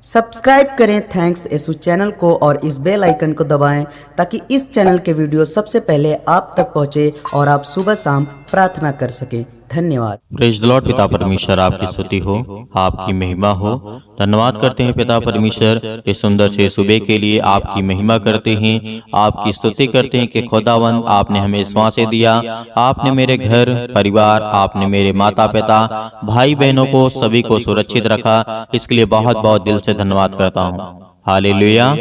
Subscribe करें thanks Yesu channel को और इस बेल आइकन को दबाएं ताकि इस चैनल के वीडियो सबसे पहले आप तक पहुंचे और आप सुबह शाम प्रार्थना कर सकें। धन्यवाद। Praise the Lord. पिता परमेश्वर आपकी स्तुति हो, आपकी महिमा हो। धन्यवाद करते हैं पिता परमेश्वर इस सुंदर से सुबह के लिए। आपकी महिमा करते हैं, आपकी स्तुति करते हैं कि खुदावंद आपने हमें सांसें दिया, आपने मेरे घर परिवार, आपने मेरे माता पिता भाई बहनों को सभी को सुरक्षित रखा। इसके लिए बहुत बहुत दिल से धन्यवाद करता हूँ। हालेलुया।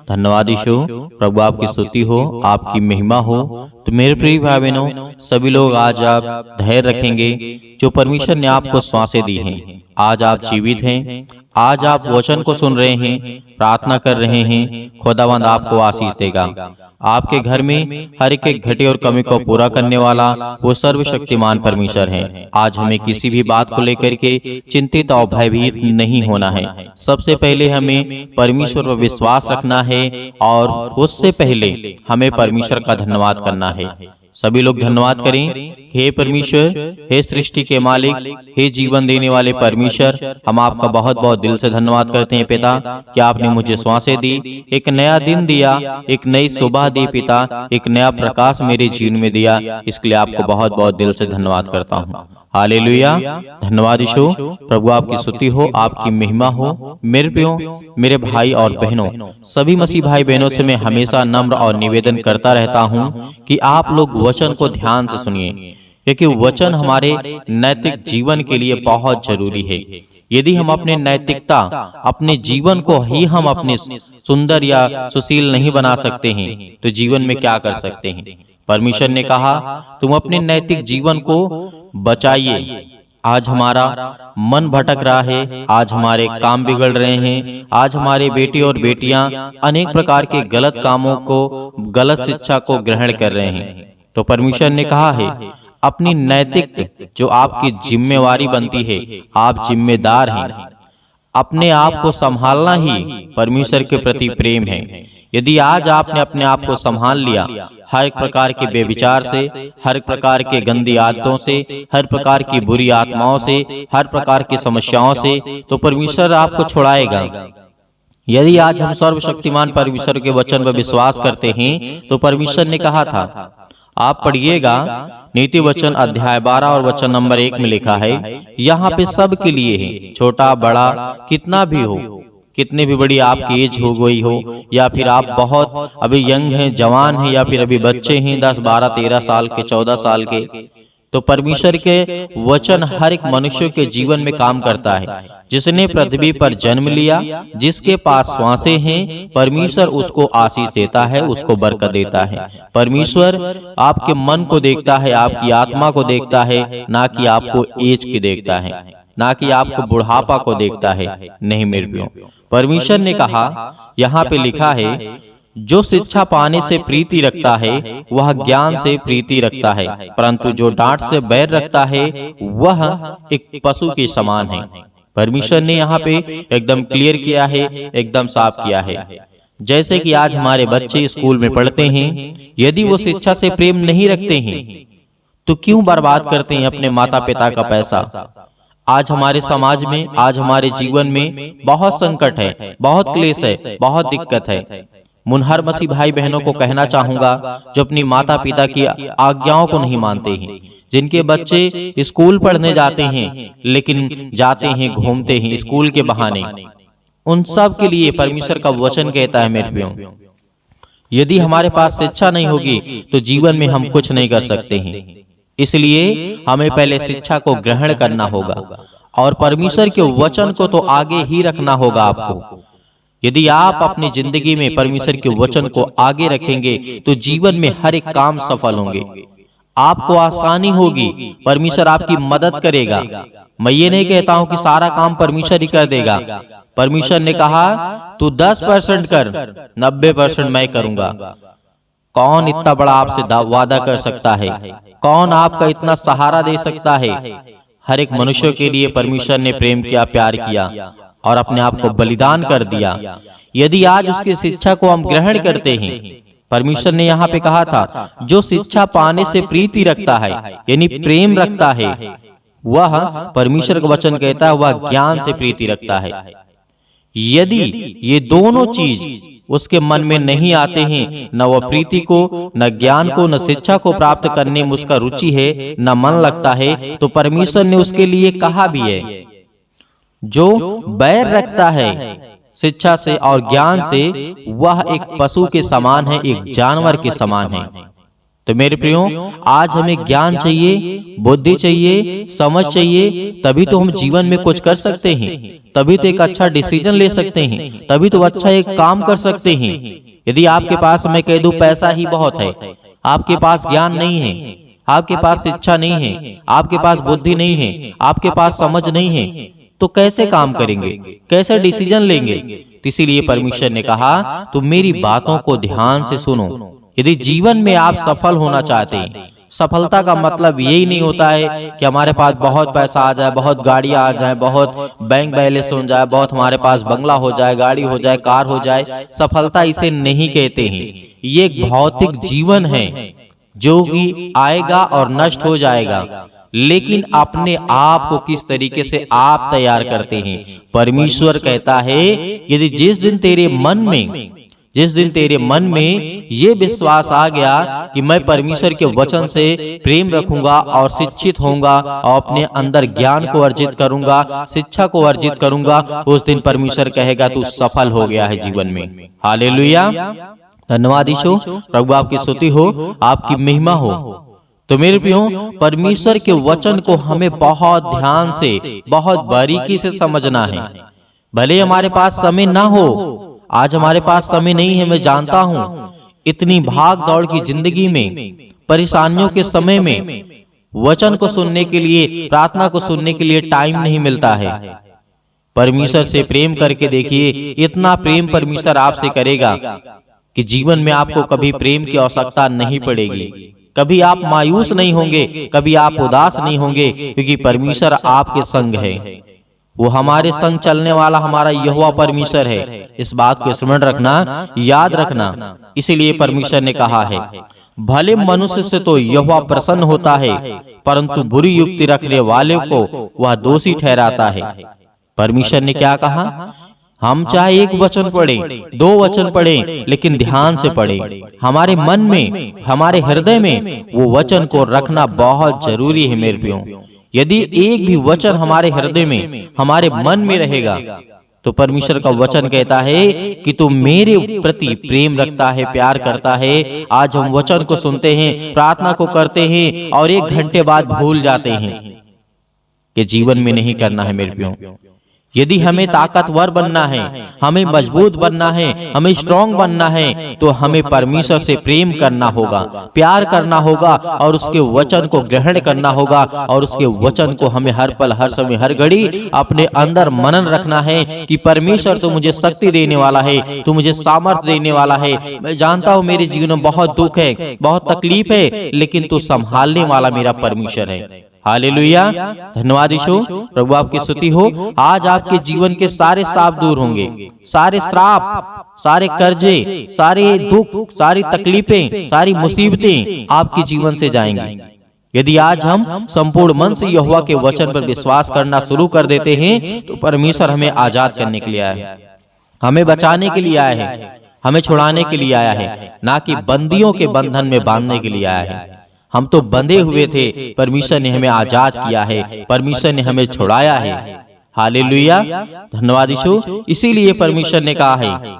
धन्यवाद यीशु। प्रभु आपकी स्तुति हो, आपकी महिमा हो। तो मेरे प्रिय भाई बहनों, सभी लोग आज आप धैर्य रखेंगे। जो परमेश्वर ने आपको सांसें दी हैं, आज आप जीवित हैं, आज आप वचन को सुन रहे हैं, प्रार्थना कर रहे हैं, खुदावंद आपको आशीष देगा। आपके घर में हर एक घटे और कमी को पूरा करने वाला वो सर्वशक्तिमान परमेश्वर है। आज हमें किसी भी बात को लेकर के चिंतित और भयभीत नहीं होना है। सबसे पहले हमें परमेश्वर पर विश्वास रखना है और उससे पहले हमें परमेश्वर का धन्यवाद करना है। सभी लोग धन्यवाद करें। हे परमेश्वर, हे सृष्टि के मालिक, हे जीवन देने वाले परमेश्वर, हम आपका बहुत बहुत दिल से धन्यवाद करते हैं पिता कि आपने मुझे सांसें दी, एक नया दिन दिया, एक नई सुबह दी पिता, एक नया प्रकाश मेरे जीवन में दिया। इसके लिए आपको बहुत बहुत दिल से धन्यवाद करता हूँ। हालेलुया। धन्यवाद यीशु। प्रभु आपकी स्तुति हो, आपकी महिमा हो। मेरे प्रियो, मेरे भाई और बहनों, सभी मसीह भाई बहनों से मैं हमेशा नम्र और निवेदन करता रहता हूँ कि आप लोग वचन को ध्यान से सुनिए, क्योंकि वचन हमारे नैतिक जीवन के लिए बहुत जरूरी है। यदि हम अपने नैतिकता, अपने जीवन को ही हम अपने सुंदर या सुशील नहीं बना सकते हैं, तो जीवन में क्या कर सकते हैं? परमेश्वर ने कहा तुम अपने नैतिक जीवन को बचाइए। आज हमारा मन भटक रहा है, आज हमारे काम बिगड़ रहे हैं, आज हमारे बेटे और बेटियां अनेक प्रकार के गलत कामों को, गलत शिक्षा को ग्रहण कर रहे हैं। तो परमेश्वर ने कहा है अपनी नैतिक जो आपकी जिम्मेवारी बनती है, आप जिम्मेदार हैं, अपने आप को संभालना ही परमेश्वर के प्रति प्रेम है। यदि आज आपने अपने आप को संभाल लिया, हर एक प्रकार के बेविचार से, हर एक प्रकार के गंदी आदतों से, हर प्रकार की बुरी आत्माओं से, हर प्रकार की समस्याओं से, तो परमेश्वर आपको छुड़ाएगा। यदि आज हम सर्वशक्तिमान परमेश्वर के वचन पर विश्वास करते हैं, तो परमेश्वर ने कहा था, आप पढ़िएगा नीति वचन अध्याय 12 और वचन नंबर 1 में लिखा है, यहाँ पे सब के लिए है, छोटा बड़ा कितना भी हो, कितने भी बड़ी आपकी एज हो गई हो, या फिर आप बहुत अभी यंग हैं, जवान हैं, या फिर अभी बच्चे हैं 10, 12, 13 साल के, 14 साल के, तो परमेश्वर के वचन हर एक मनुष्य के जीवन में काम करता है। जिसने पृथ्वी पर जन्म लिया, जिसके पास सांसें हैं, परमेश्वर उसको आशीष देता है, उसको बरकत देता है। परमेश्वर आपके मन को देखता है, आपकी आत्मा को देखता है, ना कि आपको एज की देखता है, ना कि आपको बुढ़ापा को देखता है। नहीं मेरे प्रियो, परमेश्वर ने कहा, यहाँ पे लिखा है, जो शिक्षा पाने से प्रीति रखता है वह ज्ञान से प्रीति रखता है, परंतु जो डांट से बैर रखता है वह एक पशु के समान है। परमेश्वर ने यहाँ पे एकदम क्लियर किया है, एकदम साफ किया है। जैसे कि आज हमारे बच्चे स्कूल में पढ़ते हैं, यदि वो शिक्षा से प्रेम नहीं रखते हैं तो क्यों बर्बाद करते हैं अपने माता पिता का पैसा? आज हमारे समाज में, आज हमारे जीवन में बहुत संकट है, बहुत क्लेश है, बहुत दिक्कत है। मुनहर मसीह भाई बहनों को कहना चाहूंगा जो अपनी माता पिता की आज्ञाओं को नहीं मानते हैं, जिनके बच्चे स्कूल पढ़ने जाते हैं लेकिन जाते हैं घूमते हैं स्कूल के बहाने, उन सब के लिए परमेश्वर का वचन कहता है, मेरे प्रियो, यदि हमारे पास शिक्षा नहीं होगी तो जीवन में हम कुछ नहीं कर सकते हैं। इसलिए हमें पहले शिक्षा को ग्रहण करना होगा और परमेश्वर के वचन को तो आगे ही रखना होगा आपको। यदि आप अपनी जिंदगी में परमेश्वर के वचन को आगे रखेंगे तो जीवन में हर एक काम सफल होंगे, आपको आसानी होगी, परमेश्वर आपकी मदद करेगा। मैं ये नहीं कहता हूं कि सारा काम परमेश्वर ही कर देगा। परमेश्वर ने कहा तू 10% कर, 90% मैं करूंगा। कौन इतना बड़ा आपसे वादा कर सकता है? कौन आपका इतना सहारा दे सकता है? हर एक मनुष्य के लिए परमेश्वर ने प्रेम किया, प्यार किया और अपने आप को बलिदान कर दिया। यदि आज उसकी शिक्षा को हम ग्रहण करते हैं, परमेश्वर ने यहाँ पे कहा था जो शिक्षा पाने से प्रीति रखता है, यानी प्रेम रखता है, वह परमेश्वर का वचन कहता है वह ज्ञान से प्रीति रखता है। यदि ये दोनों चीज उसके मन में नहीं आते हैं, न वह प्रीति को, न ज्ञान को, न शिक्षा को प्राप्त करने में उसका रुचि है, न मन लगता है, तो परमेश्वर ने उसके लिए कहा भी है, जो बैर रखता है शिक्षा से और ज्ञान से, वह एक पशु के समान है, एक जानवर के समान है। तो मेरे प्रियो, आज हमें ज्ञान चाहिए, बुद्धि चाहिए, समझ चाहिए, तभी तो हम जीवन में कुछ कर सकते हैं, तभी तो एक अच्छा डिसीजन ले सकते हैं, तभी तो अच्छा एक काम कर सकते हैं। यदि आपके पास, मैं कह दूं, पैसा ही बहुत है, आपके पास ज्ञान नहीं है, आपके पास शिक्षा नहीं है, आपके पास बुद्धि नहीं है, आपके पास समझ नहीं है, तो कैसे काम करेंगे, कैसे डिसीजन लेंगे? तो इसीलिए परमेश्वर ने कहा, तुम मेरी बातों को ध्यान से सुनो। यदि जीवन में आप सफल होना चाहते हैं, सफलता का मतलब यही नहीं होता है कि हमारे पास बहुत पैसा आ जाए, बहुत गाड़ियां आ जाए, बहुत बैंक बैलेंस हो जाए, बहुत हमारे पास बंगला हो जाए, गाड़ी हो जाए, कार हो जाए। सफलता इसे नहीं कहते हैं। ये एक भौतिक जीवन है जो कि आएगा और नष्ट हो जाएगा, लेकिन अपने आप को किस तरीके से आप तैयार करते हैं। परमेश्वर कहता है, यदि जिस दिन तेरे मन में ये विश्वास आ गया कि मैं परमेश्वर के वचन से प्रेम रखूंगा और शिक्षित होऊंगा और अपने अंदर ज्ञान को अर्जित करूंगा, शिक्षा को अर्जित करूंगा, उस दिन परमेश्वर कहेगा तू सफल हो गया है जीवन में। हालेलुया, धन्यवाद यीशु। प्रभु आपकी स्तुति हो, आपकी महिमा हो। तो मेरे प्रियो, परमेश्वर के वचन को हमें बहुत ध्यान से, बहुत बारीकी से समझना है। भले हमारे पास समय ना हो, आज हमारे पास समय नहीं है, मैं जानता हूं। इतनी भाग दौड़ की जिंदगी में, परेशानियों के समय में वचन को सुनने के लिए, प्रार्थना को सुनने के लिए टाइम नहीं मिलता है। परमेश्वर से प्रेम करके देखिए, इतना प्रेम परमेश्वर आपसे करेगा कि जीवन में आपको कभी प्रेम की आवश्यकता नहीं पड़ेगी, कभी आप मायूस नहीं होंगे, कभी आप उदास नहीं होंगे, क्योंकि परमेश्वर आपके संग है। वो हमारे संग चलने वाला हमारा यहोवा परमेश्वर है। इस बात को स्मरण रखना, याद रखना। इसीलिए परमेश्वर ने कहा है, भले मनुष्य से तो यहोवा प्रसन्न होता है, परंतु बुरी युक्ति रखने वाले को वह दोषी ठहराता है। परमेश्वर ने क्या कहा? हम चाहे एक वचन पढ़ें, 2 वचन पढ़ें, लेकिन ध्यान से पढ़ें। हमारे मन में, हमारे हृदय में वो वचन को रखना बहुत जरूरी है मेरे प्रियो। यदि एक भी वचन हमारे हृदय में, हमारे मन में रहेगा, तो परमेश्वर का वचन कहता है कि तू मेरे प्रति प्रेम रखता है, प्यार करता है। आज हम वचन को सुनते हैं, प्रार्थना को करते हैं और 1 घंटे बाद भूल जाते हैं। ये जीवन में नहीं करना है मेरे प्रियो। यदि हमें ताकतवर बनना है, हमें मजबूत बनना है, हमें स्ट्रांग बनना है, तो हमें परमेश्वर से प्रेम करना होगा, प्यार करना होगा और उसके वचन को ग्रहण करना होगा। और उसके वचन को हमें हर पल, हर समय, हर घड़ी अपने अंदर मनन रखना है कि परमेश्वर तो मुझे शक्ति देने वाला है, तो मुझे सामर्थ्य देने वाला है। मैं जानता हूँ मेरे जीवन में बहुत दुख है, बहुत तकलीफ है, लेकिन तू संभालने वाला मेरा परमेश्वर है। हालेलुया, धन्यवाद यीशु। प्रभु आपकी स्तुति हो। आज आपके जीवन के सारे श्राप दूर होंगे, सारे श्राप, सारे कर्जे, सारे दुख, सारी तकलीफें, सारी मुसीबतें आपके जीवन से जाएंगी। यदि आज हम संपूर्ण मन से यहोवा के वचन पर विश्वास करना शुरू कर देते हैं, तो परमेश्वर हमें आजाद करने के लिए आया है, हमें बचाने के लिए आया है, हमें छुड़ाने के लिए आया है, ना कि बंदियों के बंधन में बांधने के लिए आया है। हम तो बंधे हुए थे, परमेश्वर ने हमें आजाद किया है, परमेश्वर ने हमें छुड़ाया है। हालेलुया, धन्यवाद यीशु। इसीलिए परमेश्वर ने कहा है,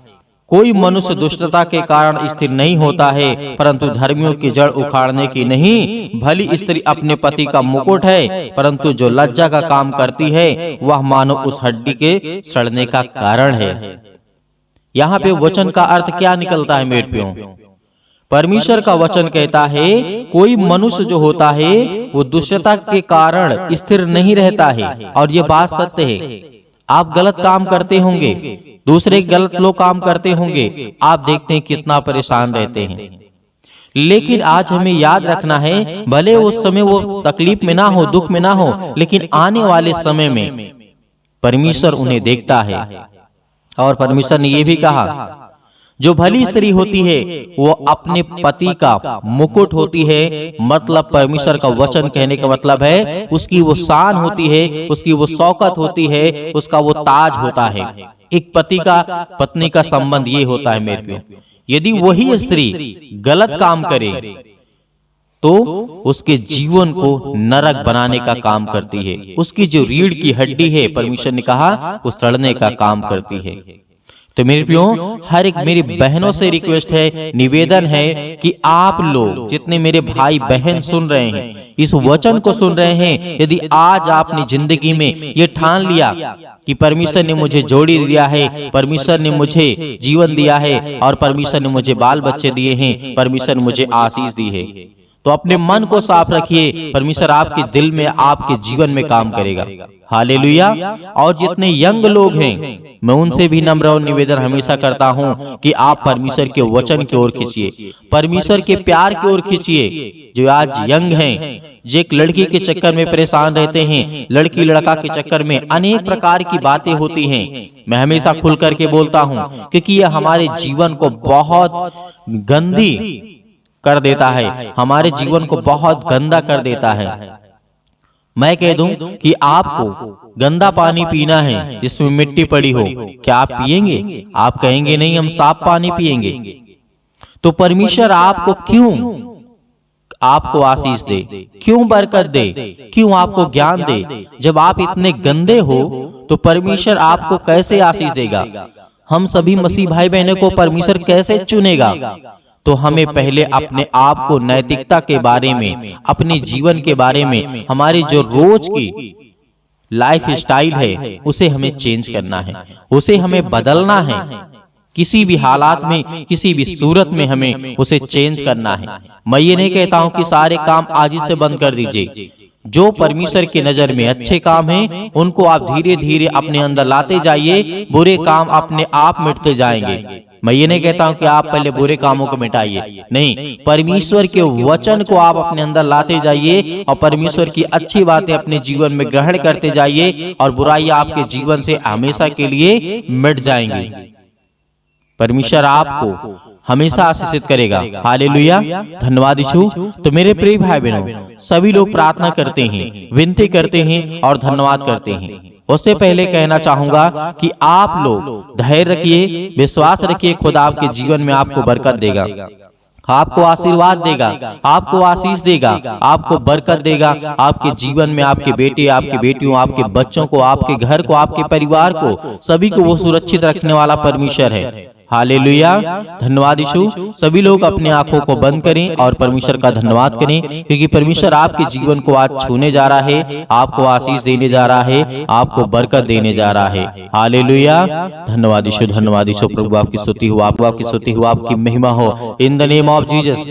कोई मनुष्य दुष्टता के कारण स्थिर नहीं होता है, परंतु धर्मियों की जड़ उखाड़ने की नहीं। भली स्त्री अपने पति का मुकुट है, परंतु जो लज्जा का काम करती है, वह मानो उस हड्डी के सड़ने का कारण है। यहाँ पे वचन का अर्थ क्या निकलता है मेरे प्रियो? परमेश्वर का वचन कहता है, कोई मनुष्य जो होता है वो दुष्टता के कारण स्थिर नहीं रहता है। और ये बात सत्य है। आप गलत काम करते होंगे, दूसरे गलत लोग काम करते होंगे, आप देखते हैं कितना परेशान रहते हैं। लेकिन आज हमें याद रखना है, भले उस समय वो तकलीफ में ना हो, दुख में ना हो, लेकिन आने वाले समय में परमेश्वर उन्हें देखता है। और परमेश्वर ने ये भी कहा, जो भली स्त्री होती है वो अपने पति का मुकुट होती है। मतलब परमेश्वर का वचन कहने का मतलब है उसकी वो शान होती है, उसकी वो शौकत होती है, उसका वो ताज होता है। एक पति का पत्नी का संबंध ये होता है मेरे प्रियो। यदि वही स्त्री गलत काम करे तो उसके जीवन को नरक बनाने का काम करती है। उसकी जो रीढ़ की हड्डी है परमेश्वर ने कहा वो सड़ने का काम करती है। तो मेरे प्रियो, हर एक मेरी बहनों से रिक्वेस्ट है, निवेदन है कि आप लोग जितने मेरे भाई बहन सुन रहे हैं, इस वचन को सुन रहे हैं, यदि आज आपने जिंदगी में ये ठान लिया कि परमेश्वर ने मुझे जोड़ी दिया है, परमेश्वर ने मुझे जीवन दिया है और परमेश्वर ने मुझे बाल बच्चे दिए हैं, परमेश्वर ने मुझे आशीष दी है, तो अपने मन को साफ रखिए। परमेश्वर आपके दिल में, आपके जीवन में काम करेगा। हालेलुया। और जितने यंग लोग हैं, मैं उनसे भी नम्र और निवेदन हमेशा करता हूं कि आप परमेश्वर के वचन की ओर खींचिए, परमेश्वर के प्यार की ओर खींचिए। जो आज यंग हैं, जो एक लड़की के चक्कर में परेशान रहते हैं, लड़की लड़का के चक्कर में अनेक प्रकार की बातें होती हैं, मैं हमेशा खुल करके बोलता हूं क्योंकि यह हमारे जीवन को बहुत गंदी कर देता है, हमारे जीवन को बहुत गंदा कर देता है। मैं कह दूं कि आपको गंदा पानी पीना है जिसमें मिट्टी पड़ी हो, क्या आप पिएंगे? आप कहेंगे नहीं, हम साफ पानी पिएंगे। तो परमेश्वर आपको क्यों आपको आशीष दे, क्यों बरकत दे, क्यों आपको ज्ञान दे? जब आप इतने गंदे हो तो परमेश्वर आपको कैसे आशीष देगा? हम सभी मसीह भाई बहनों को परमेश्वर कैसे चुनेगा? तो हमें पहले अपने आप को नैतिकता के बारे में, अपने जीवन के बारे में, हमारी जो रोज की लाइफ स्टाइल है उसे हमें चेंज करना है, उसे हमें बदलना है। किसी भी हालात में, किसी भी सूरत में हमें उसे चेंज करना है। मैं ये नहीं कहता हूं कि सारे काम आज ही से बंद कर दीजिए। जो परमेश्वर की नजर में अच्छे काम हैं उनको आप धीरे धीरे अपने अंदर लाते जाइए, बुरे काम अपने आप मिटते जाएंगे। मैं ये नहीं कहता हूं कि आप पहले बुरे कामों को मिटाइए, नहीं, परमेश्वर के वचन को आप अपने अंदर लाते जाइए और परमेश्वर की अच्छी बातें अपने जीवन में ग्रहण करते जाइए और बुराइयां आपके जीवन से हमेशा के लिए मिट जाएंगी। परमेश्वर आपको हमेशा आशीषित करेगा। हालेलुया। धन्यवाद यीशु। तो मेरे प्रिय भाई बहनों, सभी लोग प्रार्थना करते हैं, विनती करते हैं और धन्यवाद करते हैं। उससे पहले कहना चाहूंगा कि आप लोग धैर्य रखिए, विश्वास रखिए, खुदा आपके जीवन में आपको बरकत देगा, आपको आशीर्वाद देगा, आपको आशीष देगा, आपको बरकत देगा। आपके जीवन में आपके बेटे, आपके बेटियों, आपके बच्चों को, आपके घर को, आपके परिवार को, सभी को वो सुरक्षित रखने वाला परमेश्वर है। हालेलुया। धन्यवाद यीशु। सभी लोग अपने आंखों को बंद करें और परमेश्वर का धन्यवाद करें, क्योंकि परमेश्वर आपके जीवन को आज छूने जा रहा है, आपको आशीष देने जा रहा है, आपको बरकत देने जा रहा है। हालेलुया। धन्यवाद यीशु, धन्यवाद यीशु। प्रभु आपकी स्तुति हो, आपकी स्तुति हो, आपकी महिमा हो। In the name of Jesus,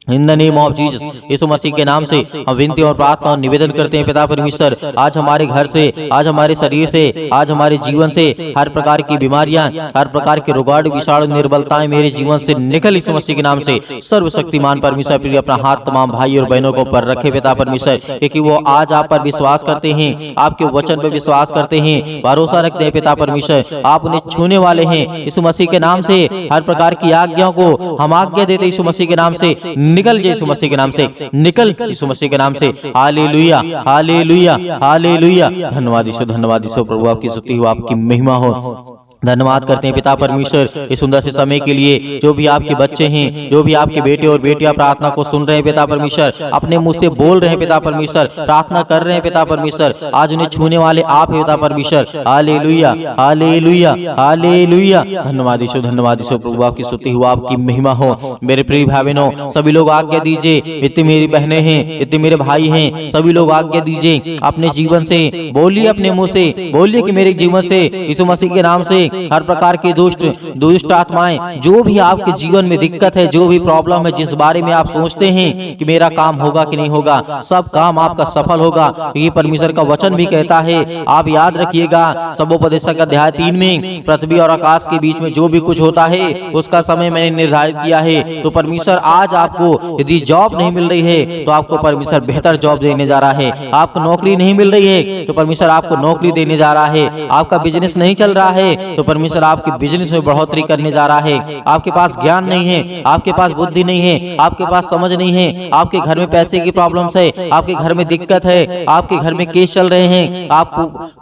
in the name of Jesus, Yeshu Masih के नाम से हम विनती और प्रार्थना और निवेदन करते हैं। पिता परमेश्वर, आज हमारे घर से, आज हमारे शरीर से, आज हमारे जीवन से हर प्रकार की बीमारियां, हर प्रकार के रोगाणु, विषाणु, निर्बलताएं मेरे जीवन से निकल यीशु मसीह के नाम से। सर्वशक्तिमान परमेश्वर प्रिय अपना हाथ तमाम भाई और बहनों को पर रखे पिता परमेश्वर, क्योंकि वो आज आप पर विश्वास करते हैं, आपके वचन पर विश्वास करते हैं, भरोसा रखते हैं पिता परमेश्वर। आप उन्हें छूने वाले हैं यीशु मसीह के नाम से। हर प्रकार की आज्ञाओं को हम आज्ञा देते यीशु मसीह के नाम से, निकल यीशु मसीह के नाम से, निकल यीशु मसीह के नाम से। Hallelujah, hallelujah, hallelujah. धन्यवाद यीशु, धन्यवाद यीशु। प्रभु आपकी स्तुति हो, आपकी महिमा हो। धन्यवाद करते हैं पिता परमेश्वर इस सुंदर से समय के लिए। जो भी आपके बच्चे हैं, जो भी आपके बेटे और बेटियां प्रार्थना को सुन रहे हैं पिता परमेश्वर, अपने मुंह से बोल रहे हैं पिता परमेश्वर, प्रार्थना कर रहे हैं पिता परमेश्वर, आज उन्हें छूने वाले आप हैं पिता परमेश्वर। Hallelujah, hallelujah, hallelujah. धन्यवाद यीशु, धन्यवाद यीशु। प्रभु आपकी स्तुति हो, आपकी महिमा हो। मेरे प्रिय भाई बहनों, सभी लोग आज्ञा दीजिए, इतनी मेरी बहनें हैं, इतने मेरे भाई हैं, सभी लोग आज्ञा दीजिए, अपने जीवन से बोलिए, अपने मुंह से बोलिए कि मेरे जीवन से यीशु मसीह के नाम से हर प्रकार की दुष्ट आत्माएं, जो भी आपके जीवन में दिक्कत है, जो भी प्रॉब्लम है, जिस बारे में आप सोचते हैं कि मेरा काम होगा कि नहीं होगा, सब काम आपका सफल होगा। ये परमेश्वर का वचन भी कहता है। आप याद रखिएगा, सबोपदेशक अध्याय 3 में, पृथ्वी और आकाश के बीच में जो भी कुछ होता है उसका समय मैंने निर्धारित किया है। तो परमेश्वर आज आपको, यदि जॉब नहीं मिल रही है तो आपको परमेश्वर बेहतर जॉब देने जा रहा है। आपको नौकरी नहीं मिल रही है तो परमेश्वर आपको नौकरी देने जा रहा है। आपका बिजनेस नहीं चल रहा है तो परमेश्वर आपके बिजनेस में बढ़ोतरी करने जा रहा है। आपके पास ज्ञान नहीं है, आपके पास बुद्धि नहीं है, आपके पास समझ नहीं है, आपके घर में पैसे की प्रॉब्लम्स है, आपके घर में दिक्कत है, आपके घर में केस चल रहे हैं, आप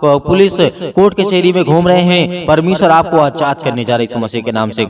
पुलिस कोर्ट कचहरी में घूम रहे हैं, परमेश्वर आपको आजाद करने जा रहा है यीशु मसीह के नाम से।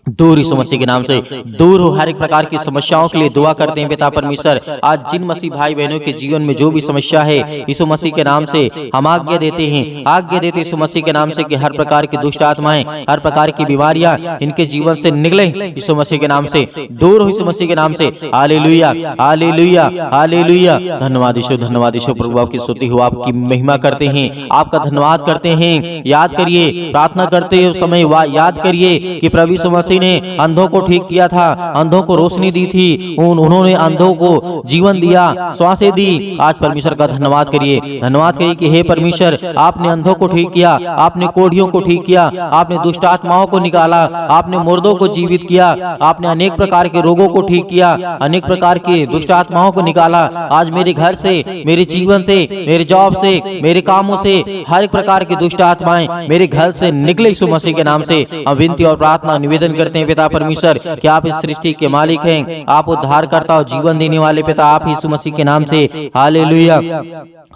दूर यीशु मसीह के नाम से दूर हो हर एक प्रकार की समस्याओं के लिए दुआ करते हैं पिता परमेश्वर। आज जिन मसीह भाई बहनों के जीवन में जो भी समस्या है यीशु मसीह के नाम से हम आज्ञा देते हैं, आज्ञा देते यीशु मसीह के नाम से कि हर प्रकार की दुष्ट आत्माएं, हर प्रकार की बीमारियां इनके जीवन से निकले यीशु मसीह के नाम से, दूर हो यीशु मसीह के नाम से। Hallelujah, hallelujah, hallelujah. धन्यवाद यीशु, धन्यवाद यीशु। प्रभु आपकी स्तुति हो, आपकी महिमा करते हैं, आपका धन्यवाद करते हैं। याद करिए, प्रार्थना करते समय याद करिए कि प्रभु यीशु मसीह ने अंधों को ठीक किया था, अंधों को रोशनी दी थी, उन्होंने अंधों को जीवन दिया, श्वासें दी। आज परमेश्वर का धन्यवाद करिए, धन्यवाद करिए कि हे परमेश्वर, आपने अंधों को ठीक किया, आपने कोढ़ियों को ठीक किया, आपने दुष्ट आत्माओं को निकाला, आपने मुर्दों को जीवित किया, आपने अनेक प्रकार के रोगों को ठीक किया, अनेक प्रकार के दुष्ट आत्माओं को निकाला। आज मेरे घर से, मेरे जीवन से, मेरे जॉब से, मेरे कामों से हर एक प्रकार की दुष्ट आत्माएं मेरे घर से निकले यीशु मसीह के नाम से। हम विनती और प्रार्थना निवेदन करते हैं पिता परमेश्वर कि आप इस सृष्टि के मालिक हैं, आप उद्धारकर्ता और जीवन देने वाले पिता, आप यीशु मसीह के नाम से। Hallelujah,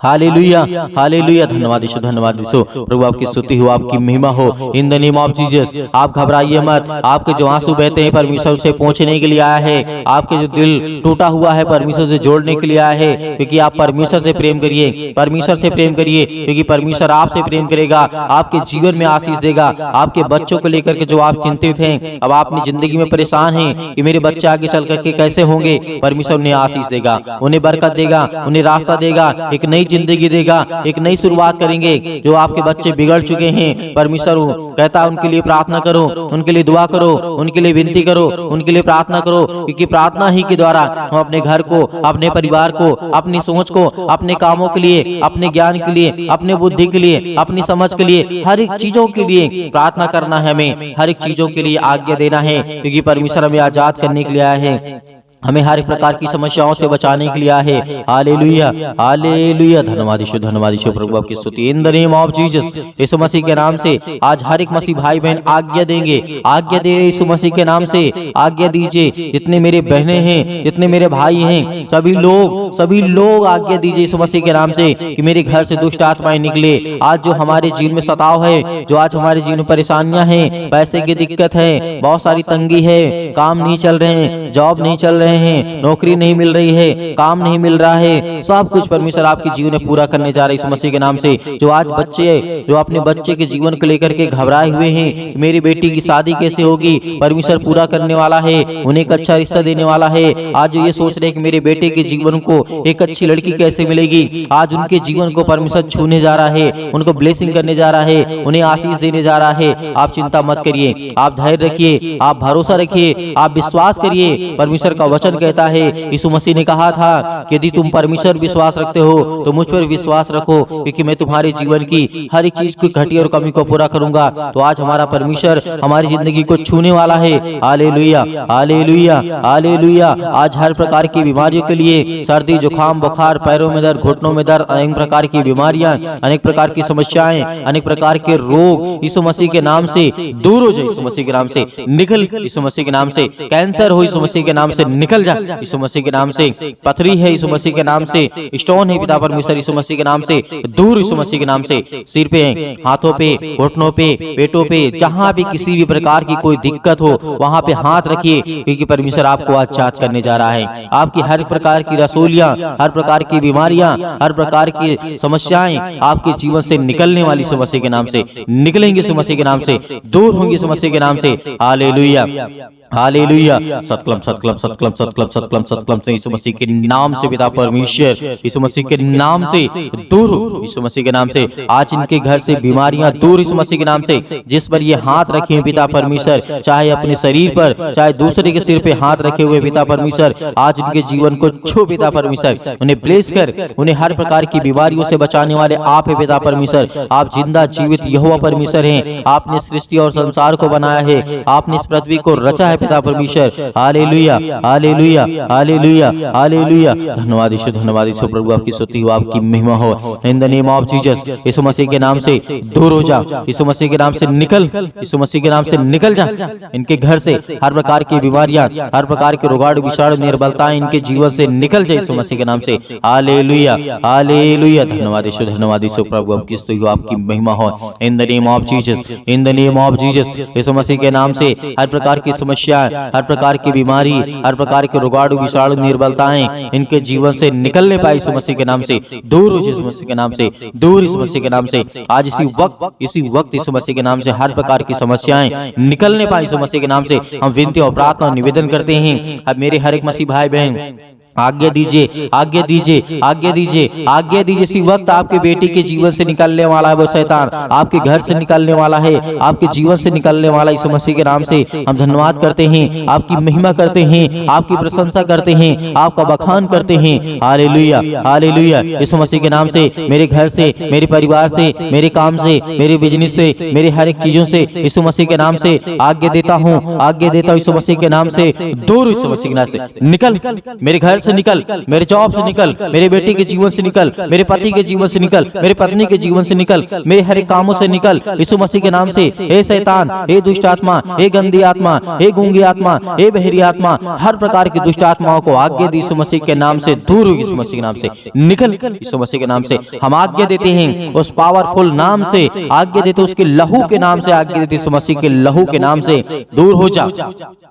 hallelujah, hallelujah. धन्यवाद यीशु, धन्यवाद यीशु। प्रभु आपकी स्तुति हो, आपकी महिमा हो। In the name of Jesus आप घबराइए मत। आपके जो आंसू बहते हैं परमेश्वर से पहुंचने के लिए आया है, आपके जो दिल टूटा हुआ है परमेश्वर से जोड़ने के लिए आया है, क्योंकि आप परमेश्वर से प्रेम करिए, परमेश्वर से प्रेम करिए, क्योंकि परमेश्वर आपसे प्रेम करेगा, आपके जीवन में आशीष देगा। आपके बच्चों को लेकर के जो आप चिंतित हैं, अब आप अपनी जिंदगी में परेशान हैं कि मेरे बच्चे आगे चल करके कैसे होंगे, परमेश्वर उन्हें आशीष देगा, उन्हें बरकत देगा, उन्हें रास्ता देगा, एक नई जिंदगी देगा, एक नई शुरुआत करेंगे। जो आपके बच्चे बिगड़ चुके हैं, परमेश्वर कहता है उनके लिए प्रार्थना करो, उनके लिए दुआ करो, उनके लिए विनती करो, उनके लिए प्रार्थना करो, क्योंकि प्रार्थना ही के द्वारा हम अपने घर को, अपने परिवार को, अपनी सोच को, अपने कामों के लिए, अपने ज्ञान के लिए, अपने बुद्धि के लिए, अपनी समझ के लिए, हर एक चीजों के लिए प्रार्थना करना है। हमें हर एक चीजों के लिए आज्ञा देना है, क्योंकि परमेश्वर हमें आजाद करने के लिए आया है, हमें हर एक प्रकार की समस्याओं से बचाने के लिए आया है। Hallelujah, hallelujah. धन्यवाद यीशु, धन्यवाद यीशु। प्रभु आपकी स्तुति। In the name of Jesus Yeshu Masih के नाम से आज हर एक मसीह भाई बहन आज्ञा देंगे, आज्ञा दे यीशु मसीह के नाम से आज्ञा दीजिए। जितने मेरे बहनें हैं, जितने मेरे भाई हैं, सभी लोग आज्ञा दीजिए यीशु मसीह के नाम से कि मेरे घर से दुष्ट आत्माएं निकले। आज जो हमारे जीवन में सताव है, जो आज हमारे जीवन में परेशानियां हैं, पैसे की दिक्कत है, बहुत सारी तंगी है, काम नहीं चल रहे हैं, जॉब नहीं चल रहे हैं, नौकरी नहीं मिल रही है, काम नहीं मिल रहा है, सब कुछ परमेश्वर आपके जीवन में पूरा करने जा रहे हैं यीशु मसीह के नाम से। जो आज बच्चे, जो अपने बच्चे के जीवन को लेकर के घबराए हुए हैं, मेरी बेटी की शादी कैसे होगी, परमेश्वर पूरा करने वाला है, उन्हें एक अच्छा रिश्ता देने वाला है। आज जो ये सोच रहे हैं कि मेरे बेटे के जीवन को एक अच्छी लड़की कैसे मिलेगी, आज उनके जीवन को परमेश्वर छूने जा रहा है, उनको ब्लेसिंग करने जा रहा है, उन्हें आशीष देने जा रहा है। आप चिंता मत करिए, आप धैर्य रखिए, आप भरोसा रखिए, आप विश्वास करिए। परमेश्वर का वचन कहता है, यीशु मसीह ने कहा था कि यदि तुम परमेश्वर विश्वास रखते हो तो मुझ पर विश्वास रखो, क्योंकि मैं तुम्हारे जीवन की हर एक चीज की घटी और कमी को पूरा करूंगा। तो आज हमारा परमेश्वर हमारी जिंदगी को छूने वाला है। Hallelujah, hallelujah, hallelujah. आज हर प्रकार की बीमारियों के लिए, सर्दी, जुकाम, बुखार, पैरों में दर्द, घुटनों में दर्द, अनेक प्रकार की बीमारियां, अनेक प्रकार की समस्याएं, अनेक प्रकार के रोग यीशु मसीह के नाम से दूर हो जाए, यीशु मसीह के नाम से निकल, यीशु मसीह के नाम से कैंसर हो यीशु मसीह के नाम से निकल जा, यीशु मसीह के नाम से पथरी है यीशु मसीह के नाम से, स्टोन है पिता परमेश्वर यीशु मसीह के नाम से दूर, यीशु मसीह के नाम से। सिर पे, हाथों पे, घुटनों पे, पेटों पे, जहां भी किसी भी प्रकार की कोई दिक्कत हो वहां पे हाथ रखिए, क्योंकि परमेश्वर आपको आजाद करने जा रहा है। आपकी हर प्रकार की रसोलियां, हर प्रकार की बीमारियां, हर प्रकार की समस्याएं आपके जीवन से निकलने वाली यीशु मसीह के नाम से निकलेंगे, यीशु मसीह के नाम से दूर होंगे, यीशु मसीह के नाम से। Hallelujah, hallelujah. सतकलम, सतकलम, सतकलम, सतकलम, सतकलम, सतकलम यीशु मसीह के नाम से पिता परमेश्वर यीशु मसीह के नाम से दूर, यीशु मसीह के नाम से। आज इनके घर से बीमारियां दूर, यीशु मसीह के नाम से। जिस पर ये हाथ रखे हैं पिता परमेश्वर, चाहे अपने शरीर पर, चाहे दूसरे के सिर पे हाथ रखे हुए पिता परमेश्वर, आज उनके जीवन को छू पिता परमेश्वर, उन्हें ब्लेस कर, उन्हें हर प्रकार की बीमारियों से बचाने वाले आप है पिता परमेश्वर। आप जिंदा जीवित यहोवा परमेश्वर हैं। आपने सृष्टि और संसार को बनाया है, आपने इस पृथ्वी को रचा है पिता परमेश्वर। Hallelujah hallelujah hallelujah hallelujah. धन्यवाद यीशु प्रभु, आपकी स्तुति हो, आपकी महिमा हो। In the name of Jesus, Yeshu Masih के नाम से दूर हो जा, यीशु मसीह के नाम से निकल, यीशु मसीह के नाम से निकल जा। इनके घर से हर प्रकार की बीमारियां, हर प्रकार के रोगाणु विषाणु निर्बलताएं इनके जीवन से निकल जाए यीशु मसीह के नाम से। Hallelujah hallelujah. धन्यवाद यीशु प्रभु, आपकी स्तुति हो, आपकी महिमा हो। In the name of Jesus, in the name of Jesus, Yeshu Masih के नाम से हर प्रकार की समस्या, हर प्रकार की बीमारी, हर प्रकार के रोगाणु विषाणु निर्बलताएं इनके जीवन से निकलने पाए यीशु मसीह के नाम से। दूर हो यीशु मसीह के नाम से, दूर यीशु मसीह के नाम से। आज इसी वक्त यीशु मसीह के नाम से हर प्रकार की समस्याएं निकलने पाए यीशु मसीह के नाम से। हम विनती और प्रार्थना और निवेदन करते हैं। अब मेरे हर एक मसीह भाई बहन आज्ञा दीजिए, आज्ञा दीजिए, आज्ञा दीजिए, आज्ञा दीजिए। इसी वक्त आपके बेटी के जीवन से निकलने वाला है वो शैतान, आपके घर से निकलने वाला है, आपके जीवन से निकलने वाला यीशु मसीह के नाम से। हम धन्यवाद करते हैं, आपकी महिमा करते हैं, आपकी प्रशंसा करते हैं, आपका बखान करते हैं। Hallelujah hallelujah. यीशु मसीह के नाम से मेरे घर से, मेरे परिवार से, मेरे काम से, मेरे बिजनेस से, मेरे हर एक चीजों से यीशु मसीह के नाम से आज्ञा देता हूँ, आज्ञा देता हूँ यीशु मसीह के नाम से। दूर यीशु मसीह के नाम से निकल, मेरे घर से निकल, मेरे जॉब से निकल, मेरे बेटे के जीवन से निकल, मेरे पति के जीवन से निकल, मेरे पत्नी के जीवन से निकल, मेरे हर एक कामों से निकल यीशु मसीह के नाम से। हे शैतान, हे दुष्ट आत्मा, हे गंदी आत्मा, हे गूंगी आत्मा, हे बहरी आत्मा, हर प्रकार की दुष्ट आत्माओं को आज्ञा दी यीशु मसीह के नाम से। दूर हो यीशु मसीह के नाम से निकल, यीशु मसीह के नाम से। हम आज्ञा देते हैं उस पावरफुल नाम से, आज्ञा देते उसके लहू के नाम से, आज्ञा देते यीशु मसीह के लहू के नाम से। दूर हो जा,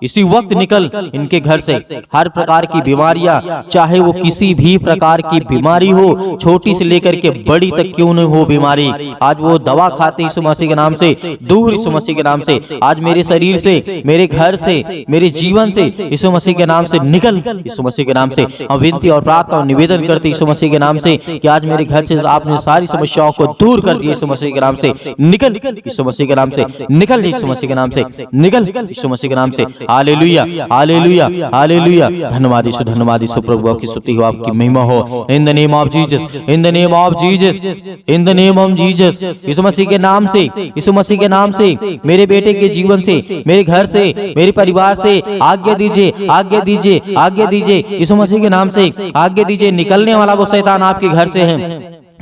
इसी वक्त निकल इनके घर से। हर प्रकार की बीमारियां, चाहे वो किसी भी प्रकार की बीमारी हो, छोटी से लेकर के बड़ी तक क्यों न हो बीमारी, आज वो दवा खाते यीशु मसीह के नाम से। दूर यीशु मसीह के नाम से। आज मेरे शरीर से, मेरे घर से, मेरे जीवन से यीशु मसीह के नाम से निकल, यीशु मसीह के नाम से। हम विनती और प्रार्थना और निवेदन करते यीशु मसीह के नाम से कि आज मेरे घर से आपने सारी समस्याओं को दूर कर दिया यीशु मसीह के नाम से। निकल यीशु मसीह के नाम से, निकल यीशु मसीह के नाम से, निकल यीशु मसीह के नाम से। Hallelujah hallelujah hallelujah. धन्यवाद यीशु प्रभु, आपकी स्तुति हो, आपकी महिमा हो। In the name of Jesus, in the name of Jesus, in the name of Jesus, Yeshu Masih के नाम से, यीशु मसीह के नाम से मेरे बेटे के जीवन से, मेरे घर से, मेरे परिवार से आज्ञा दीजिए, आज्ञा दीजिए, आज्ञा दीजिए यीशु मसीह के नाम से। आज्ञा दीजिए, निकलने वाला वो शैतान आपके घर से है,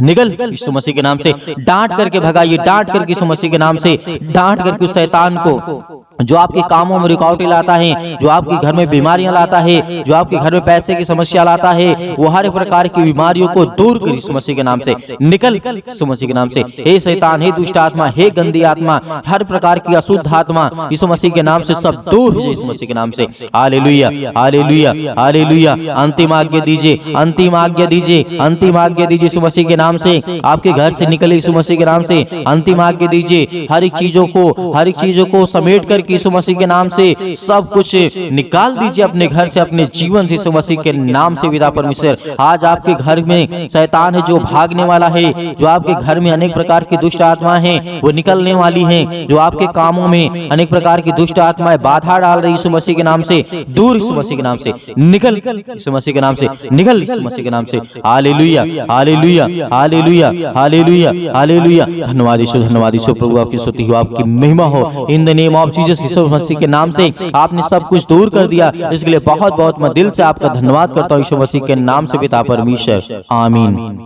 निकल यीशु मसीह के नाम से। डांट करके भगाइए, डांट करके यीशु मसीह के नाम से डांट करके उस शैतान को जो आपके कामों में रुकावटें लाता है, जो आपके घर में बीमारियां लाता है, जो आपके घर में पैसे की समस्या लाता है, वो हर प्रकार की बीमारियों को दूर कर यीशु मसीह के नाम से। निकल यीशु मसीह के नाम से। हे शैतान, हे दुष्ट आत्मा, हे गंदी आत्मा, हर प्रकार की अशुद्ध आत्मा यीशु मसीह के नाम से सब दूर हो जाए यीशु मसीह के नाम से। Hallelujah hallelujah hallelujah. अंतिम आज्ञा दीजिए, अंतिम आज्ञा दीजिए, अंतिम आज्ञा दीजिए यीशु मसीह के नाम से। आपके घर से निकले यीशु मसीह के नाम से। अंतिम आज्ञा दीजिए, हर एक चीजों को समेट कर यीशु मसीह के नाम से सब कुछ निकाल दीजिए अपने घर से, अपने जीवन से यीशु मसीह के नाम से। पिता परमेश्वर, आज आपके घर में शैतान है जो भागने वाला है, जो आपके घर में अनेक प्रकार की दुष्ट आत्माएं हैं वो निकलने वाली हैं, जो आपके कामों में अनेक प्रकार की दुष्ट आत्माएं बाधा डाल रही यीशु मसीह के नाम से। दूर यीशु मसीह के नाम से निकल, यीशु मसीह के नाम से निकल, यीशु मसीह के नाम से। Hallelujah hallelujah hallelujah hallelujah hallelujah. धन्यवाद यीशु प्रभु, आपकी स्तुति हो, आपकी महिमा हो। In the name of Jesus, Yeshu Masih के नाम से आपने सब कुछ दूर कर दिया, इसके लिए बहुत बहुत मैं दिल से आपका धन्यवाद करता हूँ यीशु मसीह के नाम से पिता परमेश्वर, आमीन।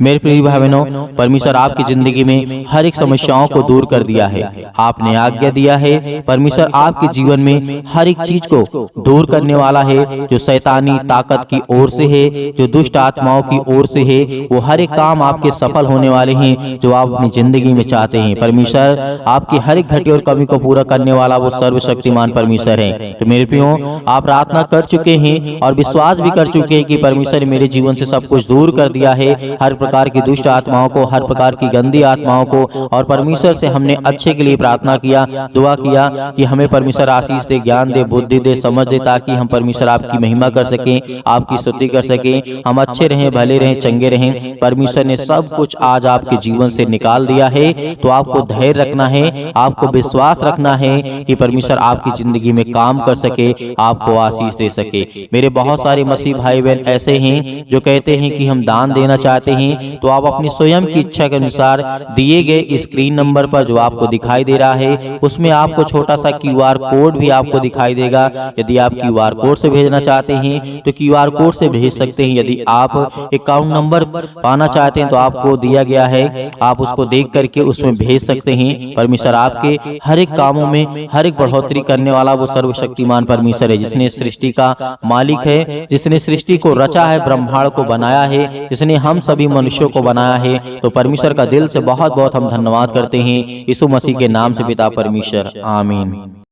मेरे प्रिय भाई बहनों, परमेश्वर आपकी जिंदगी में हर एक समस्याओं को दूर कर दिया है, आपने आज्ञा दिया है। परमेश्वर आपके जीवन में हर एक चीज को दूर करने वाला है, जो शैतानी ताकत की ओर से है, जो दुष्ट आत्माओं की ओर से है, वो हर एक काम आपके सफल होने वाले हैं जो आप अपनी जिंदगी में चाहते हैं। परमेश्वर आपकी हर एक घटी और कमी को पूरा करने वाला वो सर्वशक्तिमान परमेश्वर है। तो मेरे प्रियो, आप प्रार्थना कर चुके हैं और विश्वास भी कर चुके हैं कि परमेश्वर ने मेरे जीवन से सब कुछ दूर कर दिया है, हर प्रकार की दुष्ट आत्माओं को, हर प्रकार की गंदी आत्माओं को। और परमेश्वर से हमने अच्छे के लिए प्रार्थना किया, दुआ किया कि हमें परमेश्वर आशीष दे, ज्ञान दे, बुद्धि दे, समझ दे, ताकि हम परमेश्वर आपकी महिमा कर सकें, आपकी स्तुति कर सकें, हम अच्छे रहें, भले रहें, चंगे रहें। परमेश्वर ने सब कुछ आज आपके जीवन से निकाल दिया है, तो आपको धैर्य रखना है, आपको विश्वास रखना है कि परमेश्वर आपकी जिंदगी में काम कर सके, आपको आशीष दे सके। मेरे बहुत सारे मसीह भाई बहन ऐसे हैं जो कहते हैं कि हम दान देना चाहते हैं, हैं तो आप अपनी स्वयं की इच्छा के अनुसार दिए गए स्क्रीन नंबर पर जो आपको दिखाई दे रहा है उसमें आपको छोटा सा QR कोड भी आपको दिखाई देगा। यदि आप QR कोड से भेजना चाहते हैं तो QR कोड से भेज सकते हैं। यदि आप अकाउंट नंबर पाना चाहते हैं तो आपको दिया गया है, आप उसको देख करके उसमें भेज सकते हैं। परमेश्वर आपके हर एक कामों में हर एक बढ़ोतरी करने वाला वो सर्वशक्तिमान परमेश्वर है, जिसने सृष्टि का मालिक है, जिसने सृष्टि को रचा है, ब्रह्मांड को बनाया है, जिसने हम सभी मनुष्यों को बनाया है। तो परमेश्वर का दिल से बहुत बहुत हम धन्यवाद करते हैं यीशु मसीह के नाम से पिता परमेश्वर, आमीन।